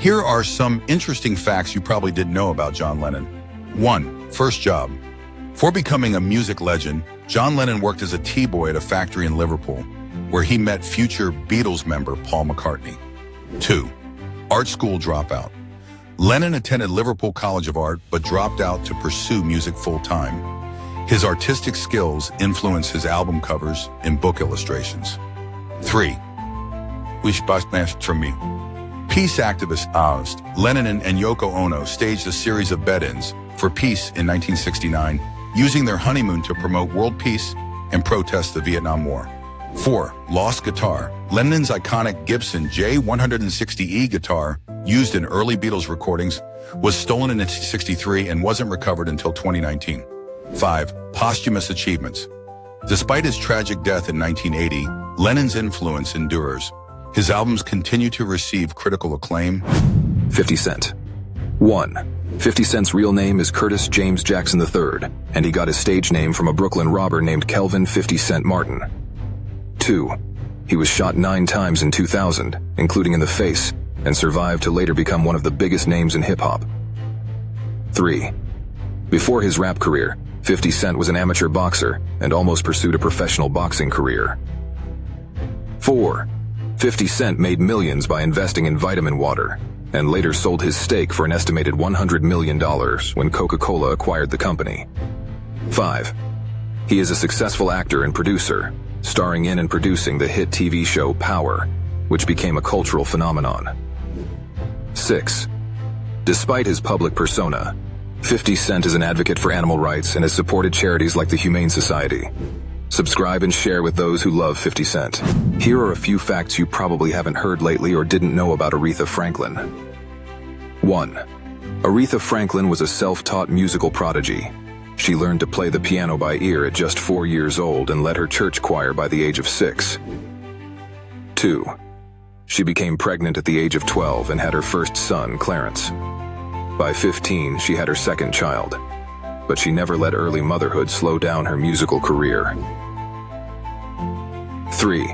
Here are some interesting facts you probably didn't know about John Lennon. 1. First job. Before becoming a music legend, John Lennon worked as a tea-boy at a factory in Liverpool, where he met future Beatles member Paul McCartney. 2. Art school dropout. Lennon attended Liverpool College of Art, but dropped out to pursue music full-time. His artistic skills influenced his album covers and book illustrations. 3. Wish best from me. Peace activist Oust, Lennon and Yoko Ono staged a series of bed-ins for peace in 1969, using their honeymoon to promote world peace and protest the Vietnam War. 4. Lost guitar. Lennon's iconic Gibson J160E guitar, used in early Beatles recordings, was stolen in 1963 and wasn't recovered until 2019. 5. Posthumous achievements. Despite his tragic death in 1980, Lennon's influence endures. His albums continue to receive critical acclaim. 50 Cent. 1. 50 Cent's real name is Curtis James Jackson III, and he got his stage name from a Brooklyn robber named Kelvin 50 Cent Martin. 2. He was shot 9 times in 2000, including in the face, and survived to later become one of the biggest names in hip-hop. 3. Before his rap career, 50 Cent was an amateur boxer and almost pursued a professional boxing career. 4. 50 Cent made millions by investing in vitamin water, and later sold his stake for an estimated $100 million when Coca-Cola acquired the company. 5. He is a successful actor and producer, starring in and producing the hit TV show Power, which became a cultural phenomenon. 6. Despite his public persona, 50 Cent is an advocate for animal rights and has supported charities like the Humane Society. Subscribe and share with those who love 50 Cent. Here are a few facts you probably haven't heard lately or didn't know about Aretha Franklin. 1. Aretha Franklin was a self-taught musical prodigy. She learned to play the piano by ear at just 4 years old and led her church choir by the age of 6. 2. She became pregnant at the age of 12 and had her first son, Clarence. By 15, she had her second child, but she never let early motherhood slow down her musical career. 3.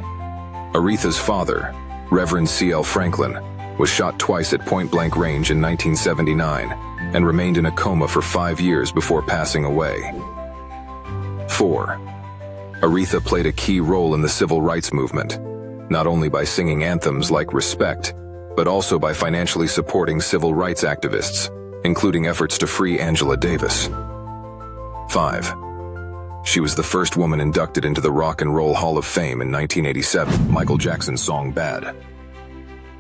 Aretha's father, Reverend C.L. Franklin, was shot twice at point-blank range in 1979 and remained in a coma for 5 years before passing away. 4. Aretha played a key role in the civil rights movement, not only by singing anthems like Respect, but also by financially supporting civil rights activists, including efforts to free Angela Davis. 5. She was the first woman inducted into the Rock and Roll Hall of Fame in 1987. Michael Jackson's song Bad.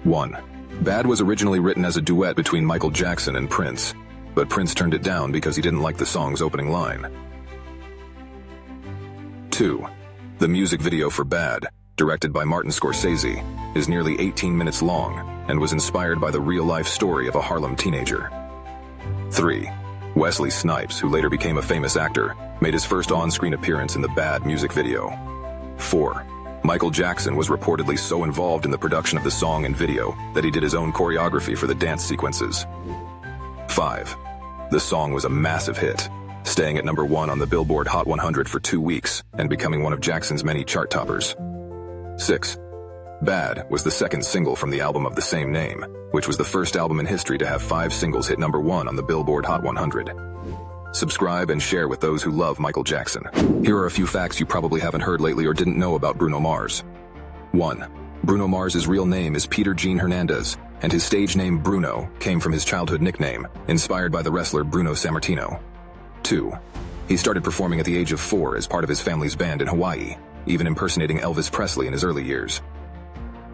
1. Bad was originally written as a duet between Michael Jackson and Prince, but Prince turned it down because he didn't like the song's opening line. 2. The music video for Bad, directed by Martin Scorsese, is nearly 18 minutes long and was inspired by the real-life story of a Harlem teenager. 3. Wesley Snipes, who later became a famous actor, made his first on-screen appearance in the Bad music video. 4. Michael Jackson was reportedly so involved in the production of the song and video that he did his own choreography for the dance sequences. 5. The song was a massive hit, staying at number 1 on the Billboard Hot 100 for 2 weeks and becoming one of Jackson's many chart toppers. 6. Bad was the second single from the album of the same name, which was the first album in history to have 5 singles hit number 1 on the Billboard Hot 100. Subscribe and share with those who love Michael Jackson. Here are a few facts you probably haven't heard lately or didn't know about Bruno Mars. 1. Bruno Mars's real name is Peter Gene Hernandez, and his stage name Bruno came from his childhood nickname, inspired by the wrestler Bruno Sammartino. 2. He started performing at the age of 4 as part of his family's band in Hawaii, even impersonating Elvis Presley in his early years.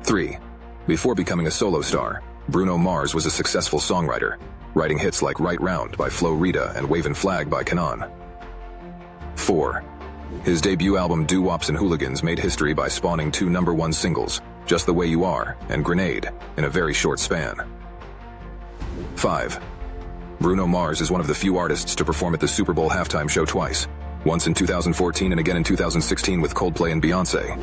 3. Before becoming a solo star, Bruno Mars was a successful songwriter, writing hits like Right Round by Flo Rida and Wavin' Flag by Kanan. 4. His debut album Doo-Wops and Hooligans made history by spawning 2 #1 singles, Just the Way You Are and Grenade, in a very short span. 5. Bruno Mars is one of the few artists to perform at the Super Bowl halftime show twice, once in 2014 and again in 2016 with Coldplay and Beyoncé.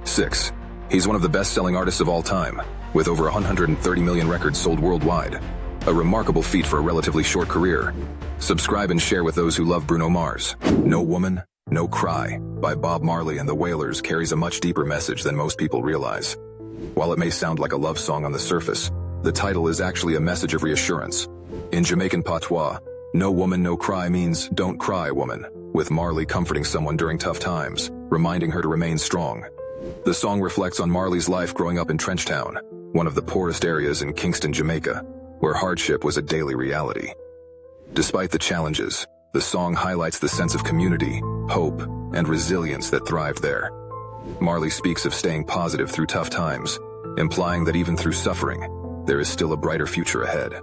6. He's one of the best-selling artists of all time, with over 130 million records sold worldwide. A remarkable feat for a relatively short career. Subscribe and share with those who love Bruno Mars. No Woman, No Cry by Bob Marley and the Wailers carries a much deeper message than most people realize. While it may sound like a love song on the surface, The title is actually a message of reassurance. In Jamaican patois, "No woman, no cry" means "don't cry, woman," with Marley comforting someone during tough times, reminding her to remain strong. The song reflects on Marley's life growing up in Trenchtown, one of the poorest areas in Kingston, Jamaica, where hardship was a daily reality. Despite the challenges, the song highlights the sense of community, hope, and resilience that thrived there. Marley speaks of staying positive through tough times, implying that even through suffering, there is still a brighter future ahead.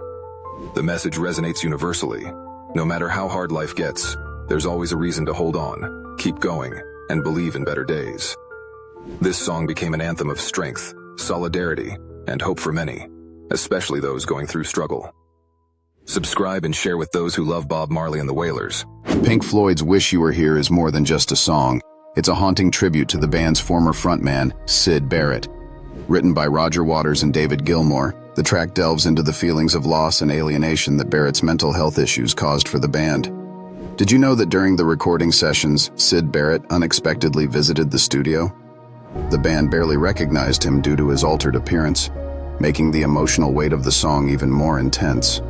The message resonates universally. No matter how hard life gets, there's always a reason to hold on, keep going, and believe in better days. This song became an anthem of strength, solidarity, and hope for many, especially those going through struggle. Subscribe and share with those who love Bob Marley and the Wailers. Pink Floyd's Wish You Were Here is more than just a song. It's a haunting tribute to the band's former frontman, Syd Barrett. Written by Roger Waters and David Gilmour, the track delves into the feelings of loss and alienation that Barrett's mental health issues caused for the band. Did you know that during the recording sessions, Syd Barrett unexpectedly visited the studio? The band barely recognized him due to his altered appearance, making the emotional weight of the song even more intense.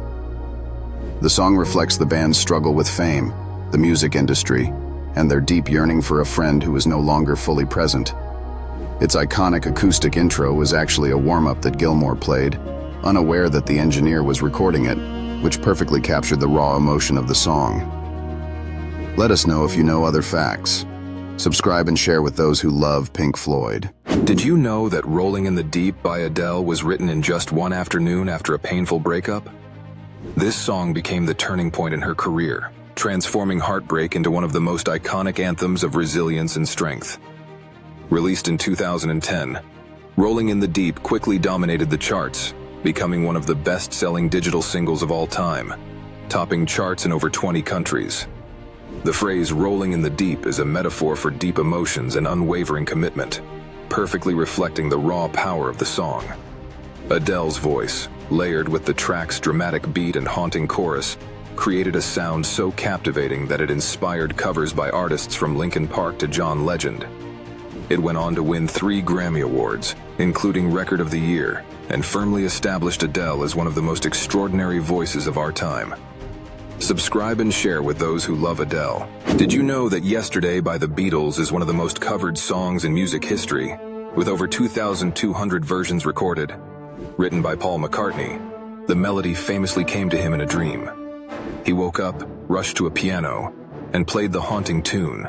The song reflects the band's struggle with fame, the music industry, and their deep yearning for a friend who is no longer fully present. Its iconic acoustic intro was actually a warm-up that Gilmour played, unaware that the engineer was recording it, which perfectly captured the raw emotion of the song. Let us know if you know other facts. Subscribe and share with those who love Pink Floyd. Did you know that Rolling in the Deep by Adele was written in just one afternoon after a painful breakup? This song became the turning point in her career, transforming heartbreak into one of the most iconic anthems of resilience and strength. Released in 2010, Rolling in the Deep quickly dominated the charts, becoming one of the best-selling digital singles of all time, topping charts in over 20 countries. The phrase "rolling in the deep" is a metaphor for deep emotions and unwavering commitment, perfectly reflecting the raw power of the song. Adele's voice, layered with the track's dramatic beat and haunting chorus, created a sound so captivating that it inspired covers by artists from Linkin Park to John Legend. It went on to win 3 Grammy Awards, including Record of the Year, and firmly established Adele as one of the most extraordinary voices of our time. Subscribe and share with those who love Adele. Did you know that Yesterday by the Beatles is one of the most covered songs in music history, with over 2,200 versions recorded? Written by Paul McCartney, the melody famously came to him in a dream. He woke up, rushed to a piano, and played the haunting tune,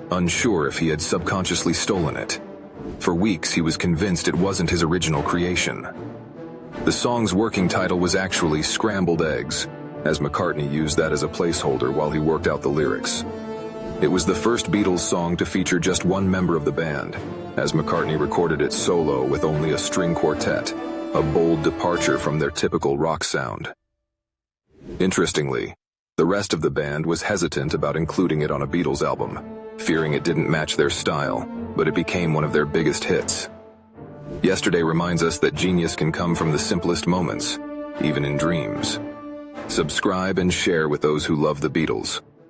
unsure if he had subconsciously stolen it. For weeks, he was convinced it wasn't his original creation. The song's working title was actually Scrambled Eggs, as McCartney used that as a placeholder while he worked out the lyrics. It was the first Beatles song to feature just one member of the band, as McCartney recorded it solo with only a string quartet, a bold departure from their typical rock sound. Interestingly, the rest of the band was hesitant about including it on a Beatles album, fearing it didn't match their style, but it became one of their biggest hits. Yesterday reminds us that genius can come from the simplest moments, even in dreams. Subscribe and share with those who love the Beatles.